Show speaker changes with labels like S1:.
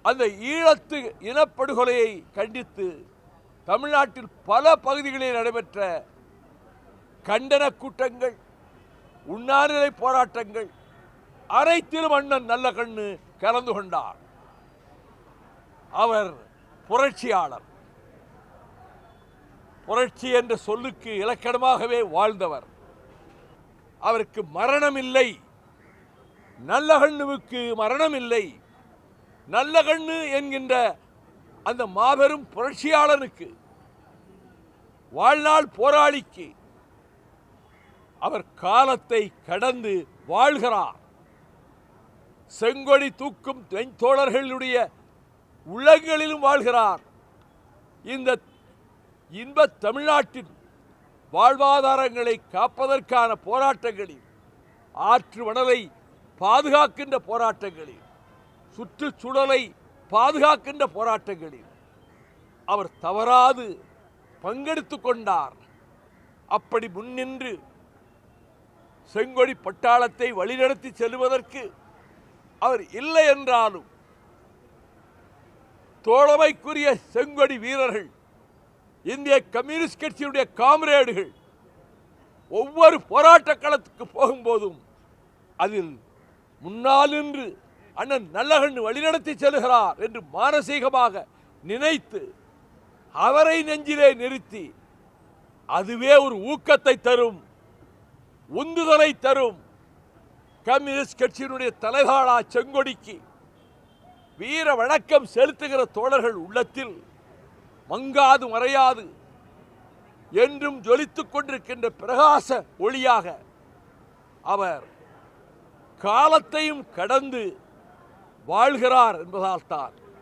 S1: அந்த ஈழத்து இனப்படுகொலையை கண்டித்து தமிழ்நாட்டில் பல பகுதிகளில் நடைபெற்ற கண்டன கூட்டங்கள், உண்ணாநிலை போராட்டங்கள் அனைத்திலும் அண்ணன் நல்லகண்ணு கலந்து கொண்டார். அவர் புரட்சியாளர். புரட்சி என்ற சொல்லுக்கு இலக்கணமாகவே வாழ்ந்தவர். அவருக்கு மரணம் இல்லை, நல்லகண்ணுவுக்கு மரணம் இல்லை. நல்லகண்ணு என்கின்ற அந்த மாபெரும் புரட்சியாளனுக்கு, வாழ்நாள் போராளிக்கு அவர் காலத்தை கடந்து வாழ்கிறார். செங்கொடி தூக்கும் தோழர்களுடைய உள்ளங்களிலும் வாழ்கிறார். இந்த இன்ப தமிழ்நாட்டின் வாழ்வாதாரங்களை காப்பதற்கான போராட்டங்களில், ஆற்று மணலை பாதுகாக்கின்ற போராட்டங்களில், சுற்றுச்சூழலை பாதுகாக்கின்ற போராட்டங்களில் அவர் தவறாது பங்கெடுத்துக் கொண்டார். அப்படி முன்னின்று செங்கொடி பட்டாளத்தை வழிநடத்தி செல்வதற்கு அவர் இல்லை என்றாலும் தோழமைக்குரிய செங்கொடி வீரர்கள், இந்திய கம்யூனிஸ்ட் கட்சியுடைய காம்ரேடுகள் ஒவ்வொரு போராட்ட களத்துக்கு போகும்போதும் அதில் முன்னால் நின்று அண்ணன் நல்லகண்ணு வழிநடத்தி செல்கிறார் என்று மானசீகமாக நினைத்து அவரை நெஞ்சிலே நிறுத்தி, அதுவே ஒரு ஊக்கத்தை தரும், உந்துதலை தரும். கம்யூனிஸ்ட் கட்சியினுடைய தலைகாலா செங்கொடிக்கு வீர வணக்கம் செலுத்துகிற தோழர்கள் உள்ளத்தில் மங்காது மறையாது என்றும் ஜொலித்துக் கொண்டிருக்கின்ற பிரகாச ஒளியாக அவர் காலத்தையும் கடந்து வாழ்கிறார் என்பதால் தான்